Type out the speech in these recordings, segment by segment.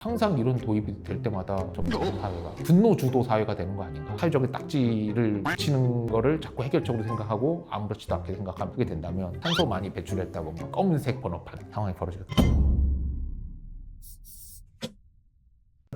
항상 이런 도입이 될 때마다 점점 사회가 분노 주도 사회가 되는 거 아닌가. 사회적인 딱지를 붙이는 거를 자꾸 해결적으로 생각하고 아무렇지도 않게 생각하게 된다면 탄소 많이 배출했다 보면 검은색 번호판 상황이 벌어지거든요.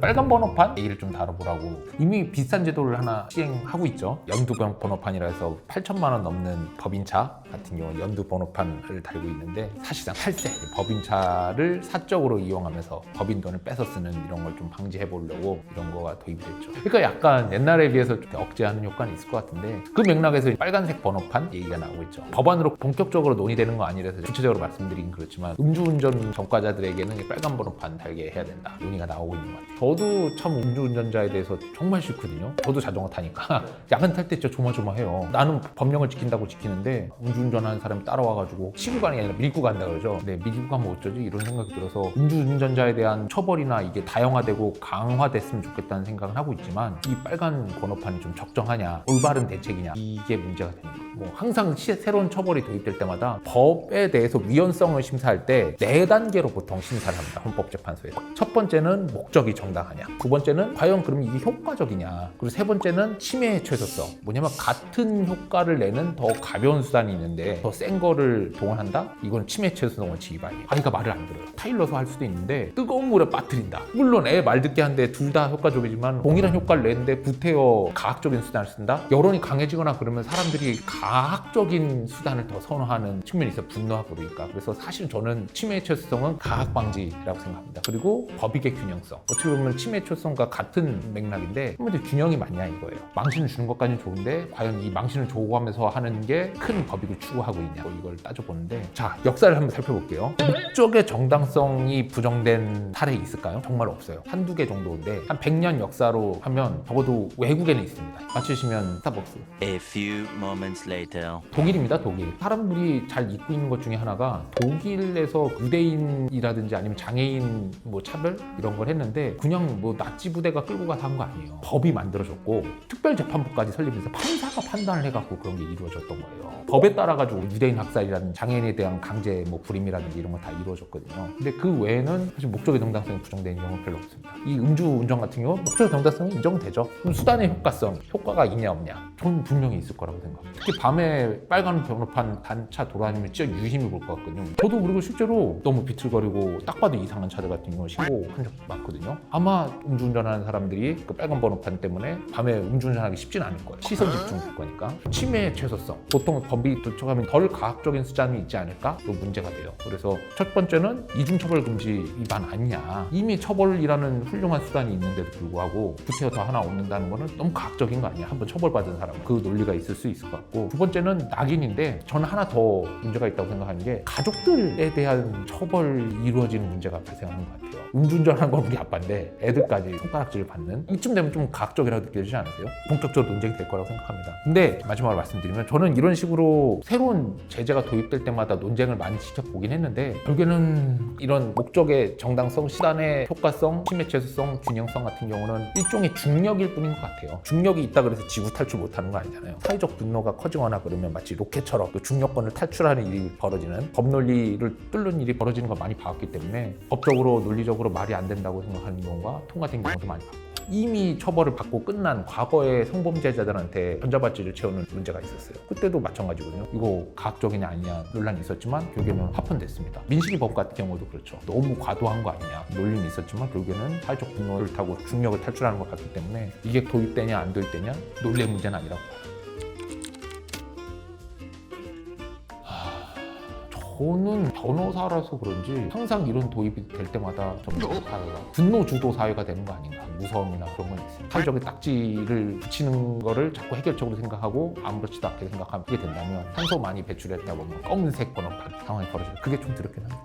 빨간 번호판 얘기를 좀 다뤄보라고. 이미 비슷한 제도를 하나 시행하고 있죠. 연두 번호판이라 해서 8천만 원 넘는 법인차 같은 경우는 연두 번호판을 달고 있는데 사실상 탈세, 법인차를 사적으로 이용하면서 법인 돈을 뺏어 쓰는 이런 걸 좀 방지해 보려고 이런 거가 도입이 됐죠. 그러니까 약간 옛날에 비해서 좀 억제하는 효과는 있을 것 같은데 그 맥락에서 빨간색 번호판 얘기가 나오고 있죠. 법안으로 본격적으로 논의되는 거 아니라서 구체적으로 말씀드리긴 그렇지만 음주운전 전과자들에게는 빨간 번호판 달게 해야 된다 논의가 나오고 있는 것 같아요. 저도 참 음주운전자에 대해서 정말 싫거든요. 저도 자전거 타니까 야간 탈 때 진짜 조마조마해요. 나는 법령을 지킨다고 지키는데 음주운전하는 사람이 따라와가지고 치고 가는 게 아니라 밀고 간다 그러죠. 네, 밀고 가면 어쩌지? 이런 생각이 들어서 음주운전자에 대한 처벌이나 이게 다양화되고 강화됐으면 좋겠다는 생각은 하고 있지만 이 빨간 번호판이 좀 적정하냐, 올바른 대책이냐 이게 문제가 되는 거예요. 뭐 항상 새로운 처벌이 도입될 때마다 법에 대해서 위헌성을 심사할 때 4단계로 보통 심사를 합니다. 헌법재판소에서. 첫 번째는 목적이 정당하냐, 두 번째는 과연 그러면 이게 효과적이냐, 그리고 세 번째는 침해의 최소성. 뭐냐면 같은 효과를 내는 더 가벼운 수단이 있는데 더 센 거를 동원한다? 이건 침해 최소성을 지휘반이에요. 아이가 말을 안 들어요. 타일러서 할 수도 있는데 뜨거운 물에 빠뜨린다. 물론 애 말 듣게 하는데 둘 다 효과적이지만 동일한 효과를 내는데 구태여 가학적인 수단을 쓴다? 여론이 강해지거나 그러면 사람들이 가학적인 수단을 더 선호하는 측면이 있어. 분노하고 그러니까. 그래서 사실 저는 침해 최소성은 가학 방지라고 생각합니다. 그리고 법익의 균형성. 어떻게 보면 침해 최소성과 같은 맥락인데 한번도 균형이 맞냐 이거예요. 망신을 주는 것까지는 좋은데 과연 이 망신을 조고하면서 하는 게 큰 법익을 추구하고 있냐, 이걸 따져보는데, 자, 역사를 한번 살펴볼게요. 목적의 정당성이 부정된 사례 있을까요? 정말 없어요. 한두 개 정도인데 한 100년 역사로 하면 적어도 외국에는 있습니다. 맞추시면 스타벅스. A few moments later. 독일입니다. 독일. 사람들이 잘 잊고 있는 것 중에 하나가 독일에서 유대인이라든지 아니면 장애인 뭐 차별 이런 걸 했는데 그냥 뭐 나치 부대가 끌고 가서 한 거 아니에요. 법이 만들어졌고 특별재판부까지 설립해서 판사가 판단을 해갖고 그런 게 이루어졌던 거예요. 법에 따라가지고 유대인 학살이라든지 장애인에 대한 강제 뭐 불임이라든지 이런 거 다 이루어졌거든요. 근데 그 외에는 사실 목적의 정당성이 부정된 경우는 별로 없습니다. 이 음주운전 같은 경우 목적의 정당성이 인정되죠. 그럼 수단의 효과성, 효과가 있냐 없냐? 저는 분명히 있을 거라고 생각합니다. 특히 밤에 빨간 번호판 단차 돌아다니면 진짜 유심히 볼 것 같거든요. 저도 그리고 실제로 너무 비틀거리고 딱 봐도 이상한 차들 같은 경우 신고한 적 많거든요. 아마 음주운전하는 사람들이 그 빨간 번호판 때문에 밤에 음주운전하기 쉽진 않을 거예요. 시선 집중될 거니까. 침해 최소성. 보통 법이 도착하면 덜 가학적인 수단이 있지 않을까? 또 문제가 돼요. 그래서 첫 번째는 이중처벌 금지 위반 아니냐. 이미 처벌이라는 훌륭한 수단이 있는데도 불구하고 구태여 더 하나 얻는다는 거는 너무 가학적인 거 아니야. 한번 처벌받은 사람은. 그 논리가 있을 수 있을 것 같고, 두 번째는 낙인인데 저는 하나 더 문제가 있다고 생각하는 게 가족들에 대한 처벌이 이루어지는 문제가 발생하는 것 같아요. 음주운전하는 건 우리 아빠인데 애들까지 손가락질을 받는, 이쯤 되면 좀 가학적이라고 느껴지지 않으세요? 본격적으로 논쟁이 될 거라고 생각합니다. 근데 마지막으로 말씀드리면 저는 이런 식으로 새로운 제재가 도입될 때마다 논쟁을 많이 지켜보긴 했는데 결국에는 이런 목적의 정당성, 수단의 효과성, 침해 최소성, 균형성 같은 경우는 일종의 중력일 뿐인 것 같아요. 중력이 있다 그래서 지구 탈출 못하는 거 아니잖아요. 사회적 분노가 커지거나 그러면 마치 로켓처럼 그 중력권을 탈출하는 일이 벌어지는, 법 논리를 뚫는 일이 벌어지는 걸 많이 봐왔기 때문에 법적으로 논리적으로 말이 안 된다고 생각하는 경우가 통과된 경우도 많이 봤고, 이미 처벌을 받고 끝난 과거의 성범죄자들한테 전자발찌를 채우는 문제가 있었어요. 그때도 마찬가지거든요. 이거 가학적이냐 아니냐 논란이 있었지만 결국에는 합헌됐습니다. 민식이법 같은 경우도 그렇죠. 너무 과도한 거 아니냐 논란이 있었지만 결국에는 사회적 분노를 타고 중력을 탈출하는 것 같기 때문에 이게 도입되냐 안 도입되냐 논리의 문제는 아니라고 봐요. 저는 변호사라서 그런지 항상 이런 도입이 될 때마다 점점 사회가 분노 주도 사회가 되는 거 아닌가, 무서움이나 그런 건 있습니다. 사회적인 딱지를 붙이는 거를 자꾸 해결적으로 생각하고 아무렇지도 않게 생각하게 된다면 탄소 많이 배출했다 보면 검은색 번호판 상황이 벌어져요. 그게 좀 두렵긴 합니다.